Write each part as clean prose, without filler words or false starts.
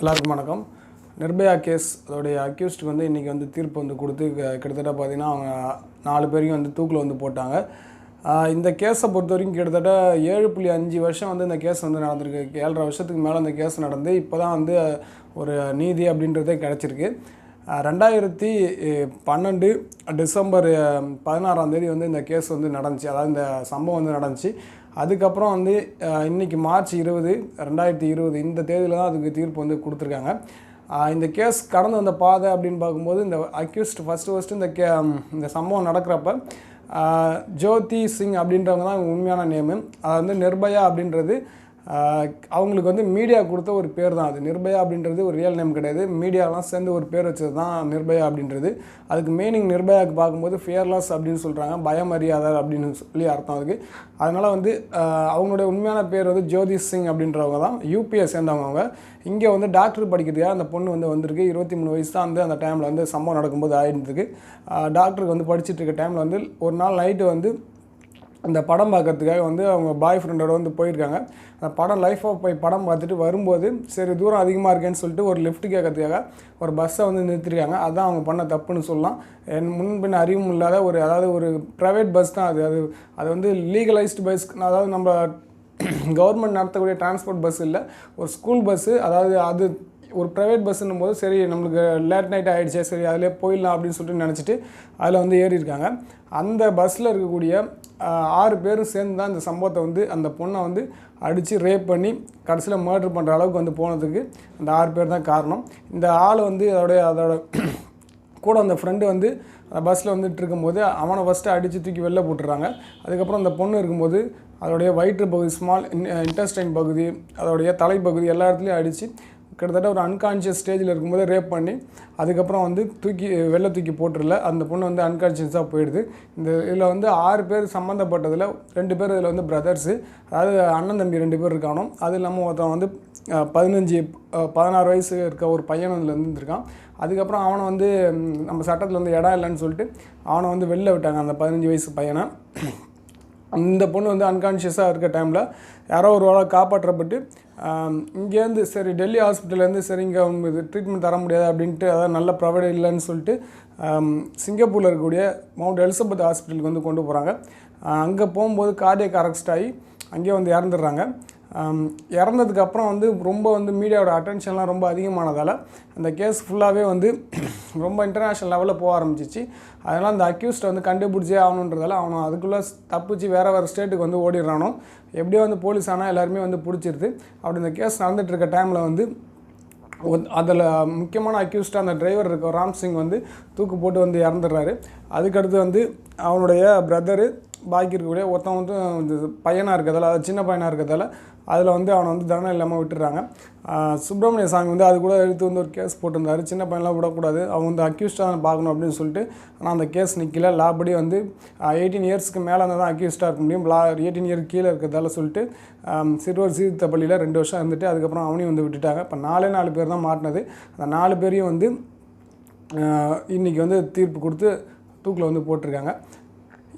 எல்லாருக்கும் வணக்கம். நிர்பயா கேஸ் அதோடைய அக்யூஸ்டுக்கு வந்து இன்றைக்கி வந்து தீர்ப்பு வந்து கொடுத்து கிட்டத்தட்ட பார்த்திங்கன்னா அவங்க 4 பேரையும் வந்து தூக்கில் வந்து போட்டாங்க. இந்த கேஸை பொறுத்த வரைக்கும் கிட்டத்தட்ட 7.5 வருஷம் வந்து இந்த கேஸ் வந்து நடந்திருக்கு. 7.5 வருஷத்துக்கு மேலே இந்த கேஸ் நடந்து இப்போ தான் வந்து ஒரு நீதி அப்படின்றதே கிடச்சிருக்கு. 2012 டிசம்பர் 16ஆம் தேதி வந்து இந்த கேஸ் வந்து நடந்துச்சு. அதாவது இந்த சம்பவம் வந்து நடந்துச்சு. அதுக்கப்புறம் வந்து இன்றைக்கி மார்ச் 20, 2020 இந்த தேதியில் தான் அதுக்கு தீர்ப்பு வந்து கொடுத்துருக்காங்க. இந்த கேஸ் கடந்து வந்த பாதை அப்படின்னு பார்க்கும்போது இந்த அக்யூஸ்ட் ஃபஸ்ட்டு இந்த சம்பவம் நடக்கிறப்ப ஜோதி சிங் அப்படின்றவங்க தான் உண்மையான நேமு. அது வந்து நிர்பயா அப்படின்றது அவங்களுக்கு வந்து மீடியா கொடுத்த ஒரு பேர் தான். அது நிர்பயா அப்படின்றது ஒரு ரியல் நேம் கிடையாது. மீடியாலாம் சேர்ந்து ஒரு பேர் வச்சது தான் நிர்பயா அப்படின்றது. அதுக்கு மீனிங் நிர்பயாவுக்கு பார்க்கும்போது ஃபியர்லெஸ் அப்படின்னு சொல்கிறாங்க, பயமறியாதர் அப்படின்னு சொல்லி அர்த்தம் அதுக்கு. அதனால் வந்து அவங்களுடைய உண்மையான பேர் வந்து ஜோதி சிங் அப்படின்றவங்க தான். யூபியை சேர்ந்தவங்க. அவங்க இங்கே வந்து டாக்டர் படிக்கிறதுக்காக அந்த பொண்ணு வந்து வந்திருக்கு. 23 வயசு தான் வந்து அந்த டைமில் வந்து சம்பவம் நடக்கும்போது ஆகிடுறதுக்கு. டாக்டருக்கு வந்து படிச்சுட்டு இருக்க டைமில் வந்து ஒரு நாள் நைட்டு வந்து அந்த படம் பார்க்கறதுக்காக வந்து அவங்க பாய் ஃப்ரெண்டோட வந்து போயிருக்காங்க. அந்த படம் லைஃப் ஆஃப் போய் படம் பார்த்துட்டு வரும்போது சரி தூரம் அதிகமாக இருக்கேன்னு சொல்லிட்டு ஒரு லிஃப்ட் கேட்கறதுக்காக ஒரு பஸ்ஸை வந்து நிறுத்திருக்காங்க. அதுதான் அவங்க பண்ண தப்புன்னு சொல்லலாம். முன்பின் அறிவும் இல்லாத அதாவது ஒரு ப்ரைவேட் பஸ் தான் அது வந்து லீகலைஸ்டு பஸ். அதாவது நம்ம கவர்மெண்ட் நடத்தக்கூடிய டிரான்ஸ்போர்ட் பஸ் இல்லை, ஒரு ஸ்கூல் பஸ்ஸு. அதாவது அது ஒரு ப்ரைவேட் பஸ்ஸுன்னும் போது சரி நம்மளுக்கு லேட் நைட் ஆகிடுச்சே, சரி அதிலே போயிடலாம் அப்படின்னு சொல்லிட்டு நினச்சிட்டு அதில் வந்து ஏறியிருக்காங்க. அந்த பஸ்ஸில் இருக்கக்கூடிய 6 பேரும் சேர்ந்து தான் இந்த சம்பவத்தை வந்து அந்த பொண்ணை வந்து அடித்து ரேப் பண்ணி கடைசியில் மர்டர் பண்ணுற அளவுக்கு வந்து போனதுக்கு அந்த 6 பேர் தான் காரணம். இந்த ஆள் வந்து அதோட கூட அந்த ஃப்ரெண்டு வந்து அந்த பஸ்ஸில் வந்துட்டு இருக்கும்போது அவனை ஃபஸ்ட்டு அடித்து தூக்கி வெளில போட்டுறாங்க. அதுக்கப்புறம் அந்த பொண்ணு இருக்கும்போது அதோடைய வயிற்று பகுதி, ஸ்மால் இன்டெஸ்டைன் பகுதி, அதோடைய தலைப்பகுதி எல்லா இடத்துலையும் அடித்து கிட்டத்தட்ட ஒரு அன்கான்ஷியஸ் ஸ்டேஜில் இருக்கும்போது ரேப் பண்ணி அதுக்கப்புறம் வந்து வெளில தூக்கி போட்டுடல. அந்த பொண்ணு வந்து அன்கான்ஷியஸாக போயிடுது. இதில் வந்து 6 பேர் சம்மந்தப்பட்டதில் 2 பேர் இதில் வந்து பிரதர்ஸு, அதாவது அண்ணன் தம்பி 2 பேர் இருக்கானோ. அது இல்லாமல் ஒருத்தன் வந்து 16 வயசு இருக்க ஒரு பையன் அதில் இருந்திருக்கான். அதுக்கப்புறம் அவனை வந்து நம்ம சட்டத்தில் வந்து இடம் இல்லைன்னு சொல்லிட்டு அவனை வந்து வெளில விட்டாங்க, அந்த 15 வயசு பையனை. அந்த பொண்ணு வந்து அன்கான்ஷியஸாக இருக்க டைமில் யாரோ ஒரு வேளை காப்பாற்றப்பட்டு இங்கேருந்து சரி டெல்லி ஹாஸ்பிட்டல்லேருந்து சரி இங்கே இது ட்ரீட்மெண்ட் தர முடியாது அப்படின்ட்டு, அதாவது நல்ல ப்ரொவைடர் இல்லைன்னு சொல்லிட்டு சிங்கப்பூரில் இருக்கக்கூடிய மவுண்ட் எலிசபெத் ஹாஸ்பிட்டலுக்கு வந்து கொண்டு போகிறாங்க. அங்கே போகும்போது கார்டியக் அரெஸ்ட் ஆகி அங்கேயே வந்து இறந்துடுறாங்க. இறந்ததுக்கப்புறம் வந்து ரொம்ப வந்து மீடியாவோட அட்டென்ஷன்லாம் ரொம்ப அதிகமானதால் அந்த கேஸ் ஃபுல்லாகவே வந்து ரொம்ப இன்டர்நேஷ்னல் லெவலில் போக ஆரம்பிச்சிச்சு. அதனால் அந்த அக்யூஸ்ட்டை வந்து கண்டுபிடிச்சே ஆகணுன்றதால அவனை அதுக்குள்ளே தப்பிச்சு வேறு ஸ்டேட்டுக்கு வந்து ஓடிடுறானோ. எப்படியோ வந்து போலீஸ் ஆனால் எல்லாருமே வந்து பிடிச்சிருது. அப்படி இந்த கேஸ் நடந்துகிட்டு இருக்க டைமில் வந்து அதில் முக்கியமான அக்யூஸ்டாக அந்த டிரைவர் இருக்க ராம் சிங் வந்து தூக்கு போட்டு வந்து இறந்துடுறாரு. அதுக்கடுத்து வந்து அவனுடைய பிரதரு பாக்கி இருக்கக்கூடிய ஒருத்தன் வந்து இந்த பையனாக இருக்கிறதால, அது சின்ன பையனாக இருக்கிறதால அதில் வந்து அவனை வந்து தண்டனை இல்லாமல் விட்டுறாங்க. சுப்பிரமணிய சாமி வந்து அது கூட எடுத்து வந்து ஒரு கேஸ் போட்டிருந்தார், சின்ன பையன்லாம் விடக்கூடாது, அவன் வந்து அக்யூஸ்டாக பார்க்கணும் அப்படின்னு சொல்லிட்டு. ஆனால் அந்த கேஸ் நிற்கல. லாபடி வந்து 18 இயர்ஸ்க்கு மேலே இருந்தால் தான் அக்யூஸ்டாக இருக்க முடியும். 18 இயர் கீழே இருக்கிறதால சொல்லிட்டு சிறுவர் சீர்திருத்த பள்ளியில் 2 வருஷம் இருந்துட்டு அதுக்கப்புறம் அவனையும் வந்து விட்டுட்டாங்க. இப்போ 4 பேர் தான் மாட்டினது. அந்த 4 பேரையும் வந்து இன்றைக்கி வந்து தீர்ப்பு கொடுத்து தூக்கில் வந்து போட்டிருக்காங்க.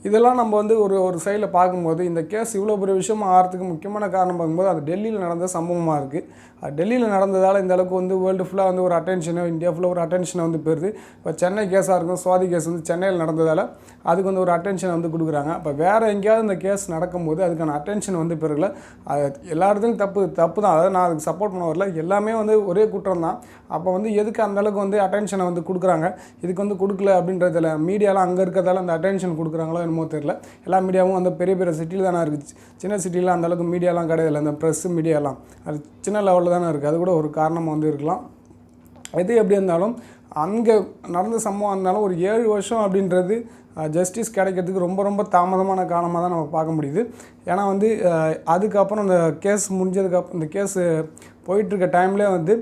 இதெல்லாம் நம்ம வந்து ஒரு சைடில் பார்க்கும்போது இந்த கேஸ் இவ்வளோ பெரிய விஷயமாக ஆகிறதுக்கு முக்கியமான காரணம் பார்க்கும்போது அது டெல்லியில் நடந்த சம்பவமாக இருக்குது. அது டெல்லியில் நடந்ததால் இந்த அளவுக்கு வந்து வேர்ல்டு ஃபுல்லாக வந்து ஒரு அட்டென்ஷனோ, இந்தியா ஃபுல்லாக ஒரு அட்டென்ஷனை வந்து போயிருது. இப்போ சென்னை கேஸாக இருக்கும், சுவாதி கேஸ் வந்து சென்னையில் நடந்ததால் அதுக்கு வந்து ஒரு அட்டென்ஷனை வந்து கொடுக்குறாங்க. இப்போ வேறு எங்கேயாவது இந்த கேஸ் நடக்கும்போது அதுக்கான அட்டென்ஷன் வந்து பெருகல. அது எல்லா இடத்துலையும் தப்பு தான். அதாவது நான் அதுக்கு சப்போர்ட் பண்ண வரல, எல்லாமே வந்து ஒரே குற்றம் தான். அப்போ வந்து எதுக்கு அந்தளவுக்கு வந்து அட்டென்ஷனை வந்து கொடுக்குறாங்க, இதுக்கு வந்து கொடுக்கல அப்படின்றதில்ல. மீடியாலாம் அங்கே இருக்கிறதால அந்த அட்டென்ஷன் கொடுக்குறாங்களோ என்னமோ தெரியல. எல்லா மீடியாவும் அந்த பெரிய பெரிய சிட்டியில் தானே இருக்குது. சின்ன சிட்டியில் அந்தளவுக்கு மீடியாலாம் கிடையாது. அந்த ப்ரெஸ்ஸு மீடியாலாம் அது சின்ன லெவலில் தானே இருக்குது. அது கூட ஒரு காரணமாக வந்து இருக்கலாம். எது எப்படி இருந்தாலும் அங்கே நடந்த சம்பவம் இருந்தாலும் ஒரு 7 வருஷம் அப்படின்றது ஜஸ்டிஸ் கிடைக்கிறதுக்கு ரொம்ப ரொம்ப தாமதமான காரணமாக தான் நம்ம பார்க்க முடியுது. ஏன்னா வந்து அதுக்கப்புறம் இந்த கேஸ் முடிஞ்சதுக்கப்புறம் இந்த கேஸு போயிட்டுருக்க டைம்லேயே வந்து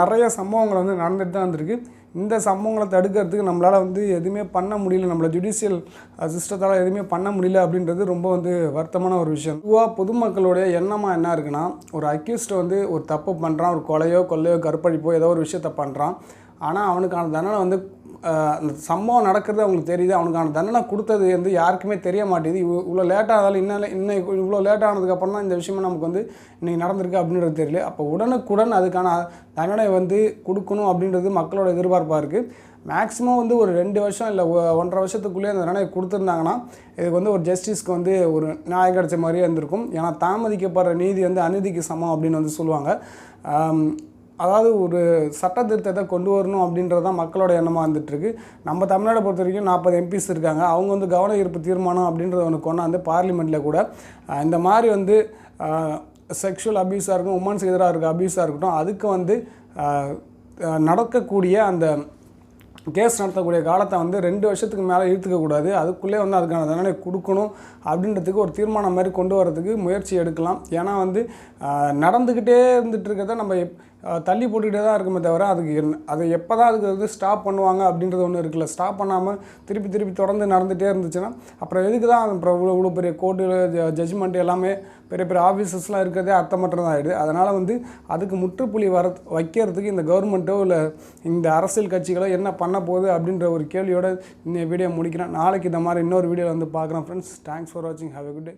நிறைய சம்பவங்கள் வந்து நடந்துட்டு தான் வந்திருக்கு. இந்த சம்பவங்களை தடுக்கிறதுக்கு நம்மளால் வந்து எதுவுமே பண்ண முடியல, நம்மளை ஜுடிஷியல் சிஸ்டத்தால் எதுவுமே பண்ண முடியல அப்படின்றது ரொம்ப வந்து வருத்தமான ஒரு விஷயம். பொதுவாக பொதுமக்களுடைய எண்ணமாக என்ன இருக்குன்னா, ஒரு அக்யூஸ்ட்டை வந்து ஒரு தப்பு பண்ணுறான், ஒரு கொலையோ கற்பழிப்போ ஏதோ ஒரு விஷயத்த பண்ணுறான். ஆனால் அவனுக்கான தண்டனை வந்து அந்த சம்பவம் நடக்கிறது அவங்களுக்கு தெரியுது, அவனுக்கான தண்டனை கொடுத்தது வந்து யாருக்குமே தெரிய மாட்டேது. இவ்வளோ லேட்டாக இன்னும் இவ்வளோ லேட்டானதுக்கப்புறம் தான் இந்த விஷயமே நமக்கு வந்து இன்றைக்கி நடந்திருக்கு அப்படின்றது தெரியல. அப்போ உடனுக்குடன் அதுக்கான தண்டனை வந்து கொடுக்கணும் அப்படின்றது மக்களோட எதிர்பார்ப்பாக இருக்குது. மேக்ஸிமம் வந்து ஒரு 2 வருஷம் இல்லை 1.5 வருஷத்துக்குள்ளேயே அந்த தண்டனை கொடுத்துருந்தாங்கன்னா இதுக்கு வந்து ஒரு ஜஸ்டிஸ்க்கு வந்து ஒரு நியாயம் கிடைச்ச மாதிரியே இருந்திருக்கும். ஏன்னா தாமதிக்கப்படுற நீதி வந்து அநீதிக்கு சமம் அப்படின்னு வந்து சொல்லுவாங்க. அதாவது ஒரு சட்ட திருத்தத்தை கொண்டு வரணும் அப்படின்றது தான் மக்களோட எண்ணமாக வந்துட்டுருக்கு. நம்ம தமிழ்நாடை பொறுத்த வரைக்கும் 40 எம்பிஸ் இருக்காங்க. அவங்க வந்து கவன ஈர்ப்பு தீர்மானம் அப்படின்றத ஒன்று கொண்டாந்து பார்லிமெண்ட்டில் கூட இந்த மாதிரி வந்து செக்ஷுவல் அப்யூஸாக இருக்கட்டும், உமன்ஸுக்கு எதிராக இருக்க அப்யூஸாக இருக்கட்டும், அதுக்கு வந்து நடக்கக்கூடிய அந்த கேஸ் நடத்தக்கூடிய காலத்தை வந்து 2 வருஷத்துக்கு மேலே இழுத்துக்கக்கூடாது, அதுக்குள்ளே வந்து அதுக்கான தண்டனை கொடுக்கணும் அப்படின்றதுக்கு ஒரு தீர்மானம் மாதிரி கொண்டு வரதுக்கு முயற்சி எடுக்கலாம். ஏன்னா வந்து நடந்துக்கிட்டே இருந்துகிட்டு இருக்கிறத நம்ம தள்ளி போட்டுக்கிட்டே தான் இருக்குமே தவிர அது எப்போ தான் அதுக்கு வந்து ஸ்டாப் பண்ணுவாங்க அப்படின்றது ஒன்று இருக்குல்ல. ஸ்டாப் பண்ணாமல் திருப்பி தொடர்ந்து நடந்துகிட்டே இருந்துச்சுன்னா அப்புறம் எதுக்கு தான் அப்புறம் இவ்வளோ பெரிய கோர்ட்டு ஜட்ஜ்மெண்ட் எல்லாமே பெரிய ஆஃபீஸஸ்லாம் இருக்கிறதே அர்த்தமற்றதாக ஆகிடுது. அதனால் வந்து அதுக்கு முற்றுப்புள்ளி வைக்கிறதுக்கு இந்த கவர்மெண்ட்டோ இல்லை இந்த அரசியல் கட்சிகளோ என்ன பண்ண போகுது அப்படின்ற ஒரு கேள்வியோட இந்த வீடியோ முடிக்கிறேன். நாளைக்கு இந்த மாதிரி இன்னொரு வீடியோவில் வந்து பார்க்குறேன் ஃப்ரெண்ட்ஸ். தேங்க்ஸ் ஃபார் வாட்சிங். Have a good day.